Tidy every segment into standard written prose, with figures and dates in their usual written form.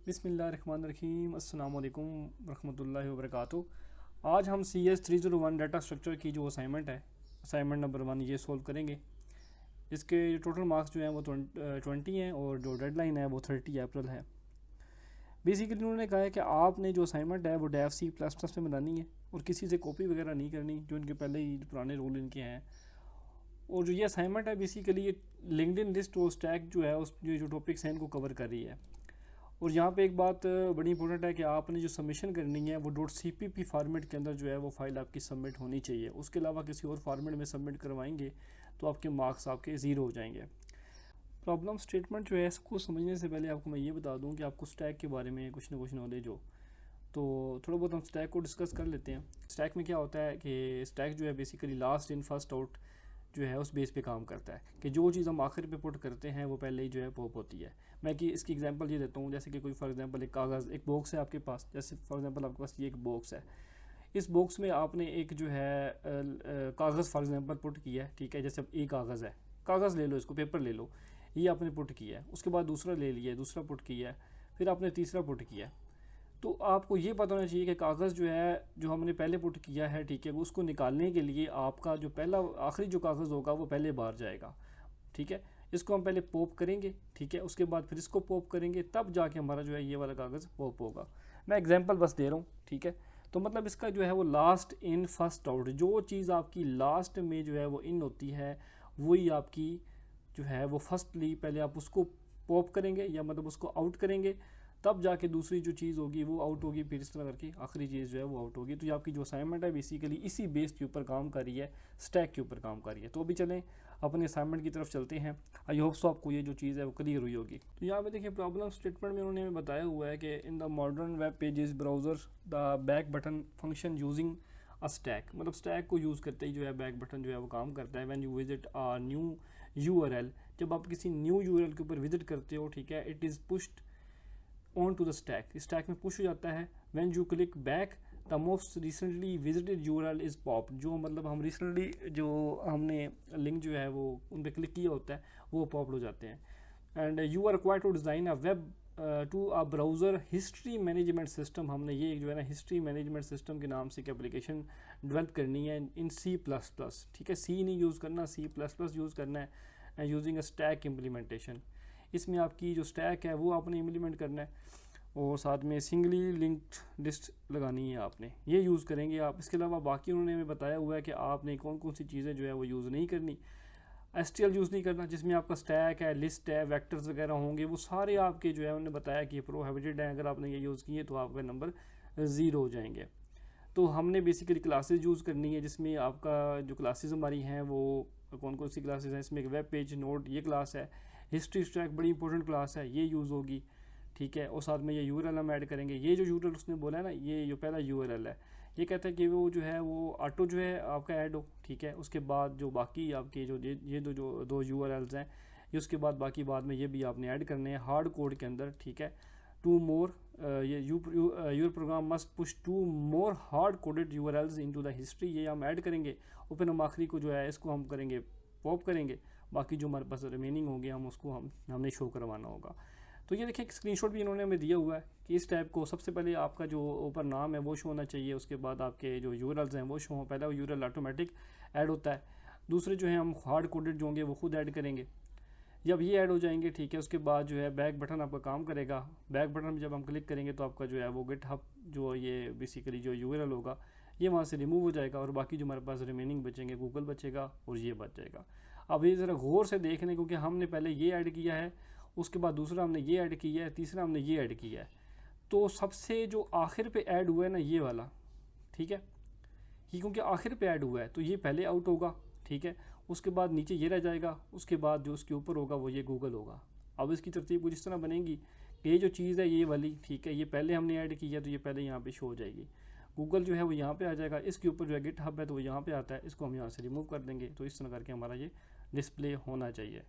बिस्मिल्लाहिर्रहमानिर्रहीम अस्सलाम वालेकुम रहमतुल्लाहि व बरकातुहू। आज हम CS301 डाटा स्ट्रक्चर की जो असाइनमेंट है, असाइनमेंट नंबर 1 ये सोल्व करेंगे। इसके टोटल मार्क्स जो हैं वो 20 हैं और जो डेडलाइन है वो 30 अप्रैल है। बेसिकली उन्होंने कहा है कि आपने जो असाइनमेंट है वो DEV C++ में बनानी है और किसी से कॉपी वगैरह नहीं करनी, जो इनके पहले ही पुराने रूल इनके हैं। और जो ये असाइनमेंट है बेसिकली ये लिंक्डइन लिस्ट और स्टैक जो है उस जो टॉपिक्स हैं इनको कवर कर रही है। और यहाँ पे एक बात बड़ी इंपॉर्टेंट है कि आपने जो सबमिशन करनी है वो .cpp फॉर्मेट के अंदर जो है वो फाइल आपकी सबमिट होनी चाहिए। उसके अलावा किसी और फॉर्मेट में सबमिट करवाएंगे तो आपके मार्क्स आपके ज़ीरो हो जाएंगे। प्रॉब्लम स्टेटमेंट जो है इसको समझने से पहले आपको मैं ये बता दूँ कि आपको स्टैक के बारे में कुछ ना कुछ नॉलेज हो, तो थोड़ा बहुत हम स्टैक को डिस्कस कर लेते हैं। स्टैक में क्या होता है कि स्टैक जो है basically last in first out जो है उस बेस पे काम करता है कि जो चीज़ हम आखिर पे पुट करते हैं वो पहले ही जो है पॉप होती है। मैं कि इसकी एग्जांपल ये देता हूँ, जैसे कि कोई फॉर एग्जांपल एक कागज़, एक बॉक्स है आपके पास। जैसे फॉर एग्जांपल आपके पास ये एक बॉक्स है, इस बॉक्स में आपने एक जो है कागज़ फॉर एग्जांपल पुट किया है, ठीक है। जैसे अब एक कागज़ है, कागज़ ले लो, इसको पेपर ले लो, ये आपने पुट किया है। उसके बाद दूसरा ले लिया, दूसरा पुट किया है, फिर आपने तीसरा पुट किया है। तो आपको ये पता होना चाहिए कि कागज़ जो है जो हमने पहले पुट किया है, ठीक है, उसको निकालने के लिए आपका जो पहला आखिरी जो कागज़ होगा वो पहले बाहर जाएगा, ठीक है। इसको हम पहले पॉप करेंगे, ठीक है, उसके बाद फिर इसको पॉप करेंगे, तब जाके हमारा जो है ये वाला कागज़ पॉप होगा। मैं एग्जांपल बस दे रहा हूँ, ठीक है। तो मतलब इसका जो है वो लास्ट इन फर्स्ट आउट, जो चीज़ आपकी लास्ट में जो है वो इन होती है वही आपकी जो है वो फर्स्टली पहले आप उसको पॉप करेंगे या मतलब उसको आउट करेंगे, तब जाके दूसरी जो चीज़ होगी वो आउट होगी, फिर इस तरह करके आखिरी चीज़ जो है वो आउट होगी। तो ये आपकी जो असाइनमेंट है बेसिकली इसी बेस के ऊपर काम कर रही है, स्टैक के ऊपर काम कर रही है। तो अभी चलें अपने असाइनमेंट की तरफ चलते हैं। आई होप सो आपको ये जो चीज़ है वो क्लियर हुई होगी। तो यहाँ पे देखिए प्रॉब्लम स्टेटमेंट में उन्होंने हमें बताया हुआ है कि in the modern web pages browser the back button function using a stack, मतलब स्टैक को यूज़ करते ही जो है बैक बटन जो है वो काम करता है। When you visit a new URL, जब आप किसी न्यू URL के ऊपर विजिट करते हो, ठीक है, it is pushed on to the stack, stack में पुश हो जाता है। When you click back the most recently visited URL is pop, जो मतलब हम रिसेंटली जो हमने लिंक जो है वो उन पर क्लिक किया होता है वो पॉप हो जाते हैं। And you are required to design a web to a browser history management system, हमने ये जो है ना हिस्ट्री मैनेजमेंट सिस्टम के नाम से एक एप्लीकेशन डेवलप करनी है इन C++, ठीक है। सी नहीं यूज़ करना, C++ यूज़ करना है यूजिंग अ स्टैक इम्प्लीमेंटेशन। इसमें आपकी जो स्टैक है वो आपने इम्प्लीमेंट करना है और साथ में सिंगली लिंक्ड लिस्ट लगानी है आपने, ये यूज़ करेंगे आप। इसके अलावा बाकी उन्होंने हमें बताया हुआ है कि आपने कौन कौन सी चीज़ें जो है वो यूज़ नहीं करनी। STL यूज़ नहीं करना, जिसमें आपका स्टैक है, लिस्ट है, वेक्टर्स वगैरह होंगे, वो सारे आपके जो है उन्होंने बताया कि प्रोहिबिटेड है। अगर आपने ये यूज़ किए तो आपका नंबर 0 हो जाएंगे। तो हमने बेसिकली क्लासेस यूज़ करनी है, जिसमें आपका जो क्लासेस हमारी हैं वो कौन कौन सी क्लासेस हैं। इसमें एक वेब पेज नोट ये क्लास है, हिस्ट्री स्टैक बड़ी इंपॉर्टेंट क्लास है, ये यूज़ होगी, ठीक है। और साथ में ये URL हम ऐड करेंगे। ये जो URL उसने बोला है ना, ये जो पहला URL है, ये कहता है कि वो जो है वो ऑटो जो है आपका ऐड हो, ठीक है। उसके बाद जो बाकी आपके जो ये दो URLs हैं, ये उसके बाद बाकी बाद में ये भी आपने ऐड करने हैं हार्ड कोड के अंदर, ठीक है। टू मोर ये your program must push two more hard coded URLs into the history, ये हम ऐड करेंगे। और फिर हम आखिरी को जो है इसको हम करेंगे पॉप करेंगे, बाकी जो हमारे पास रिमेनिंग होंगे हम उसको हमने शो करवाना होगा। तो ये देखिए एक स्क्रीनशॉट भी इन्होंने हमें दिया हुआ है कि इस टाइप को सबसे पहले आपका जो ऊपर नाम है वो शो होना चाहिए, उसके बाद आपके जो URLs हैं वो शो हो। पहला वो URL ऑटोमेटिक ऐड होता है, दूसरे जो है हम हार्ड कोडेड जो होंगे वो खुद ऐड करेंगे। जब ये ऐड हो जाएंगे, ठीक है, उसके बाद जो है बैक बटन आपका काम करेगा। बैक बटन में जब हम क्लिक करेंगे तो आपका जो है वो गिटहब जो ये बेसिकली जो URL होगा ये वहाँ से रिमूव हो जाएगा और बाकी जो हमारे पास रिमेनिंग बचेंगे गूगल बचेगा और ये बच जाएगा। अब ये ज़रा गौर से देख लें, क्योंकि हमने पहले ये ऐड किया है, उसके बाद दूसरा हमने ये ऐड किया है, तीसरा हमने ये ऐड किया है। तो सबसे जो आखिर पे ऐड हुआ है ना ये वाला, ठीक है, ये क्योंकि आखिर पे ऐड हुआ है तो ये पहले आउट होगा, ठीक है। उसके बाद नीचे ये रह जाएगा, उसके बाद जो उसके ऊपर होगा वो ये गूगल होगा। अब इसकी तरतीब कुछ इस तरह बनेगी कि ये जो चीज़ है ये वाली, ठीक है, ये पहले हमने ऐड की है तो ये पहले यहाँ पे शो हो जाएगी। गूगल जो है वो यहाँ पे आ जाएगा, इसके ऊपर जो है गिटहब है तो वो यहाँ पे आता है, इसको हम यहाँ से रिमूव कर देंगे। तो इस तरह करके हमारा ये डिस्प्ले होना चाहिए।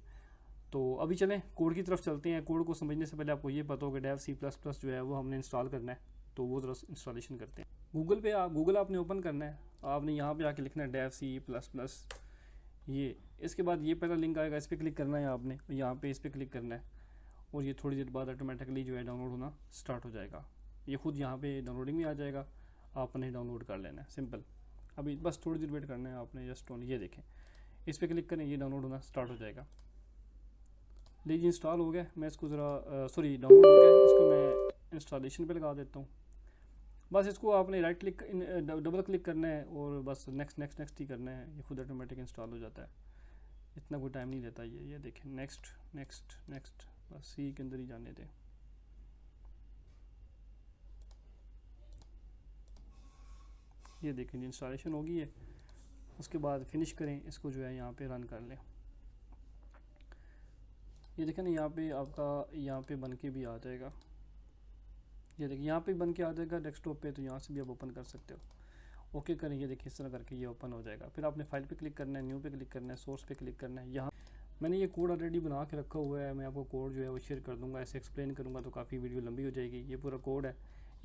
तो अभी चलें कोड की तरफ चलते हैं। कोड को समझने से पहले आपको ये पता होगा डेव C++ जो है वो हमने इंस्टॉल करना है, तो वो ज़रा इंस्टॉलेशन करते हैं। गूगल आपने ओपन करना है, आपने यहाँ पे आके लिखना है डेव C++, ये इसके बाद ये पहला लिंक आएगा, इस पर क्लिक करना है आपने, यहाँ पे इस पर क्लिक करना है और ये थोड़ी देर बाद ऑटोमेटिकली जो है डाउनलोड होना स्टार्ट हो जाएगा। ये खुद यहाँ पे डाउनलोडिंग में आ जाएगा, आपने डाउनलोड कर लेना है, सिंपल। अभी बस थोड़ी देर वेट करना है आपने, जस्ट ऑन ये देखें, इस पर क्लिक करें, ये डाउनलोड होना स्टार्ट हो जाएगा। लीजिए इंस्टॉल हो गया, मैं इसको ज़रा सॉरी डाउनलोड हो गया, इसको मैं इंस्टॉलेशन पे लगा देता हूँ। बस इसको आपने राइट क्लिक डबल क्लिक करना है और बस नेक्स्ट नेक्स्ट नेक्स्ट ही करना है, ये खुद ऑटोमेटिक इंस्टॉल हो जाता है, इतना कोई टाइम नहीं लेता ये देखें, नेक्स्ट नेक्स्ट नेक्स्ट, बस सी के अंदर ही जाने दें। ये देखें इंस्टॉलेशन हो गई है, उसके बाद फिनिश करें, इसको जो है यहाँ पे रन कर लें। ये देखें ना यहाँ पे आपका यहाँ पे बन के भी आ जाएगा, ये देखिए यहाँ पे बन के आ जाएगा डेस्कटॉप पे, तो यहाँ से भी आप ओपन कर सकते हो। ओके करें, ये देखिए इस तरह करके ये ओपन हो जाएगा। फिर आपने फाइल पे क्लिक करना है, न्यू पे क्लिक करना है, सोर्स पे क्लिक करना है। यहाँ मैंने ये कोड ऑलरेडी बना के रखा हुआ है, मैं आपको कोड जो है वो शेयर कर दूँगा। ऐसे एक्सप्लेन करूँगा तो काफ़ी वीडियो लंबी हो जाएगी। ये पूरा कोड है,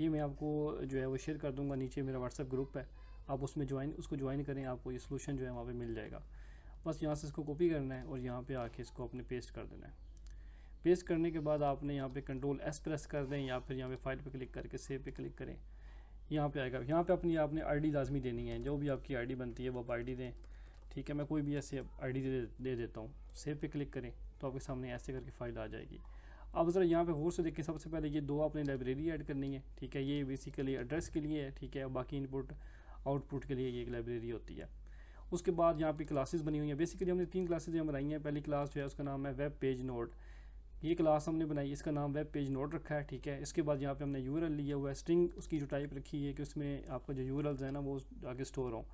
ये मैं आपको जो है वो शेयर कर दूँगा। नीचे मेरा व्हाट्सएप ग्रुप है, आप उसमें उसको ज्वाइन करें, आपको ये सोल्यूशन जो है वहाँ पर मिल जाएगा। बस यहाँ से इसको कॉपी करना है और यहाँ पर आके इसको अपने पेस्ट कर देना है। पेस्ट करने के बाद आपने यहाँ पे कंट्रोल एस प्रेस कर दें या फिर यहाँ पे फाइल पे क्लिक करके सेव पे क्लिक करें, यहाँ पे आएगा। यहाँ पे अपनी आपने आईडी लाजमी देनी है, जो भी आपकी आईडी बनती है वो आप आईडी दें, ठीक है। मैं कोई भी ऐसे आईडी दे देता हूँ। सेव पे क्लिक करें तो आपके सामने ऐसे करके फाइल आ जाएगी। अब ज़रा यहाँ पे और से देखें, सबसे पहले ये दो आपने लाइब्रेरी ऐड करनी है, ठीक है। ये बेसिकली एड्रेस के लिए है, ठीक है। बाकी इनपुट आउटपुट के लिए ये एक लाइब्रेरी होती है। उसके बाद यहाँ पे क्लासेस बनी हुई हैं। बेसिकली हमने 3 क्लासेज यहाँ बनाई हैं। पहली क्लास जो है उसका नाम है वेब पेज नोड, ये क्लास हमने बनाई, इसका नाम वेब पेज नोड रखा है, ठीक है। इसके बाद यहाँ पे हमने यूआरएल लिया हुआ है, स्ट्रिंग उसकी जो टाइप रखी है कि उसमें आपका जो यूआरएल्स है ना वो आगे स्टोर हो।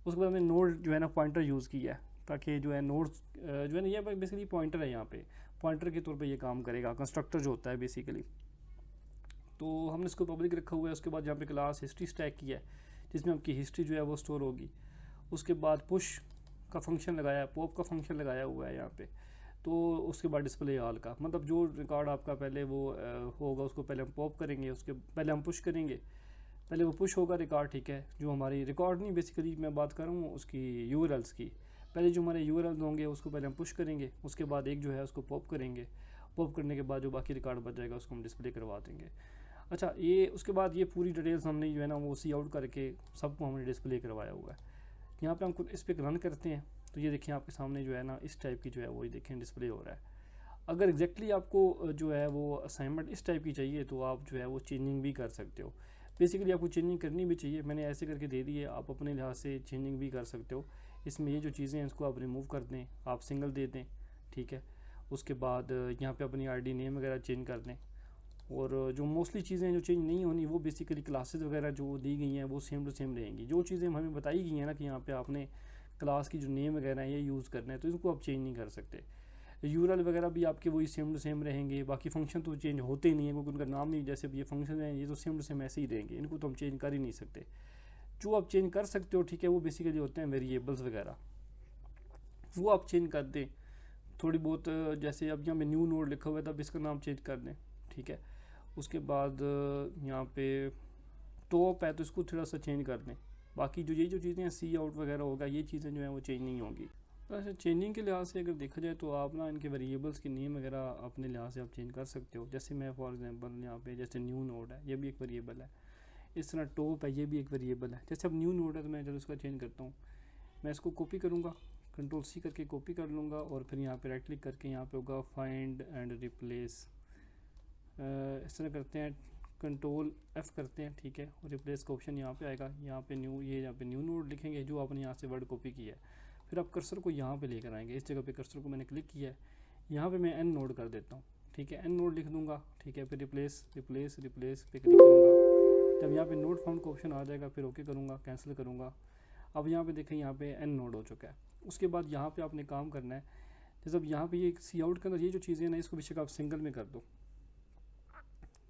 उसके बाद हमने नोड जो है ना पॉइंटर यूज़ किया है, ताकि जो है नोड जो है ना ये बेसिकली पॉइंटर है, यहाँ पे पॉइंटर के तौर पे ये काम करेगा, कंस्ट्रक्टर जो होता है बेसिकली। तो हमने इसको पब्लिक रखा हुआ है। उसके बाद यहाँ पे क्लास हिस्ट्री स्टैक की है, जिसमें आपकी हिस्ट्री जो है वो स्टोर होगी। उसके बाद पुश का फंक्शन लगाया है, पॉप का फंक्शन लगाया हुआ है यहाँ पे। तो उसके बाद डिस्प्ले ऑल का, मतलब जो रिकॉर्ड आपका पहले वो होगा उसको पहले हम पॉप करेंगे, उसके पहले हम पुश करेंगे, पहले वो पुश होगा रिकॉर्ड, ठीक है। जो हमारी रिकॉर्ड नहीं, बेसिकली मैं बात कर रहा हूँ उसकी यूआरएल्स की। पहले जो हमारे यूआरएल्स होंगे उसको पहले हम पुश करेंगे, उसके बाद एक जो है उसको पॉप करेंगे। पॉप करने के बाद जो बाकी रिकॉर्ड बच जाएगा उसको हम डिस्प्ले करवा देंगे। अच्छा, ये उसके बाद ये पूरी डिटेल्स हमने जो है ना वो सी आउट करके सबको हमने डिस्प्ले करवाया हुआ है। यहाँ पे हम इस पर रन करते हैं तो ये देखिए आपके सामने जो है ना इस टाइप की जो है वो देखें डिस्प्ले हो रहा है। अगर एग्जैक्टली आपको जो है वो असाइनमेंट इस टाइप की चाहिए तो आप जो है वो चेंजिंग भी कर सकते हो। बेसिकली आपको चेंजिंग करनी भी चाहिए, मैंने ऐसे करके दे दी है, आप अपने लिहाज से चेंजिंग भी कर सकते हो। इसमें ये जो चीज़ें हैं इसको आप रिमूव कर दें, आप सिंगल दे दें, ठीक है। उसके बाद यहाँ पे अपनी आईडी नेम वगैरह चेंज कर दें। और जो मोस्टली चीज़ें जो चेंज नहीं होनी वो बेसिकली क्लासेस वगैरह जो दी गई हैं वो सेम टू सेम रहेंगी। जो चीज़ें हमें बताई गई हैं ना कि यहाँ पे आपने क्लास की जो नेम वगैरह है ये यूज़ करना है, तो इसको आप चेंज नहीं कर सकते। यूआरएल वगैरह भी आपके वही सेम टू सेम रहेंगे। बाकी फंक्शन तो चेंज होते ही नहीं है, क्योंकि उनका नाम नहीं, जैसे ये फंक्शन हैं ये तो सेम टू सेम ऐसे ही रहेंगे, इनको तो हम चेंज कर ही नहीं सकते। जो आप चेंज कर सकते हो, ठीक है, वो बेसिकली होते हैं वेरिएबल्स वगैरह, वो आप चेंज कर दें थोड़ी बहुत। जैसे अब यहाँ पे न्यू नोड लिखा हुआ है, तब इसका नाम चेंज कर दें, ठीक है। उसके बाद यहाँ पे टॉप है तो इसको थोड़ा सा चेंज कर दें। बाकी जो ये जो चीज़ें हैं सी आउट वगैरह होगा, ये चीज़ें जो हैं वो चेंज नहीं होंगी। वैसे चेंजिंग के लिहाज से अगर देखा जाए तो आप ना इनके वेरिएबल्स की नेम वगैरह अपने लिहाज से आप चेंज कर सकते हो। जैसे मैं फॉर एग्जांपल यहाँ पे जैसे न्यू नोड है, ये भी एक वेरिएबल है। इस तरह टॉप है, ये भी एक वेरिएबल है। जैसे अब न्यू नोड है तो मैं जब उसका चेंज करता हूँ, मैं इसको कॉपी करूँगा, कंट्रोल सी करके कॉपी कर लूँगा और फिर यहाँ पर राइट क्लिक करके यहाँ पर होगा फाइंड एंड रिप्लेस। इस तरह करते हैं, कंट्रोल एफ करते हैं, ठीक है। और रिप्लेस का ऑप्शन यहाँ पे आएगा, यहाँ पे न्यू, ये यहाँ पे न्यू नोड लिखेंगे जो आपने यहाँ से वर्ड कॉपी किया है। फिर आप कर्सर को यहाँ पे लेकर आएंगे, इस जगह पे कर्सर को मैंने क्लिक किया है, यहाँ पे मैं एन नोड कर देता हूँ, ठीक है। एन नोड लिख दूँगा, ठीक है। फिर रिप्लेस रिप्लेस रिप्लेस पे क्लिक करूँगा, जब यहाँ पे नोड फाउंड का ऑप्शन आ जाएगा फिर ओके करूँगा, कैंसिल करूँगा। अब यहाँ पे देखें यहाँ पे एन नोड हो चुका है। उसके बाद यहाँ पे आपने काम करना है, जैसे अब यहाँ पे ये सी आउट के अंदर ये जो चीज़ें ना इसको बेशक आप सिंगल में कर दो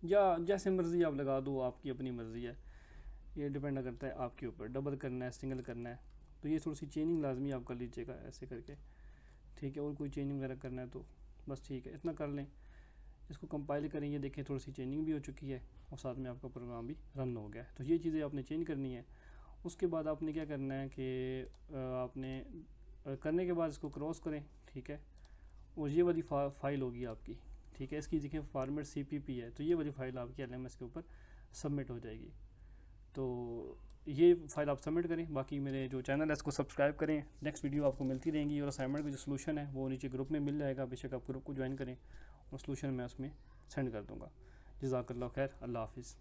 या जैसे मर्ज़ी आप लगा दो, आपकी अपनी मर्ज़ी है, ये डिपेंड करता है आपके ऊपर। डबल करना है, सिंगल करना है, तो ये थोड़ी सी चेंजिंग लाजमी आप कर लीजिएगा ऐसे करके, ठीक है। और कोई चेंजिंग वगैरह करना है तो बस ठीक है, इतना कर लें। इसको कंपाइल करें, ये देखें थोड़ी सी चेंजिंग भी हो चुकी है और साथ में आपका प्रोग्राम भी रन हो गया है। तो ये चीज़ें आपने चेंज करनी है। उसके बाद आपने क्या करना है कि आपने करने के बाद इसको क्रॉस करें, ठीक है। और ये वाली फाइल होगी आपकी, ठीक है। इसकी देखिए फॉर्मेट CPP है, तो ये वाली फाइल आपकी LMS के ऊपर सबमिट हो जाएगी। तो ये फाइल आप सबमिट करें। बाकी मेरे जो चैनल है इसको सब्सक्राइब करें, नेक्स्ट वीडियो आपको मिलती रहेंगी। और असाइनमेंट का जो सोल्यूशन है वो नीचे ग्रुप में मिल जाएगा, बेशक आप ग्रुप को ज्वाइन करें और सोल्यूशन मैं उसमें सेंड कर दूँगा। जज़ाकल्लाह खैर, अल्लाह हाफिज़।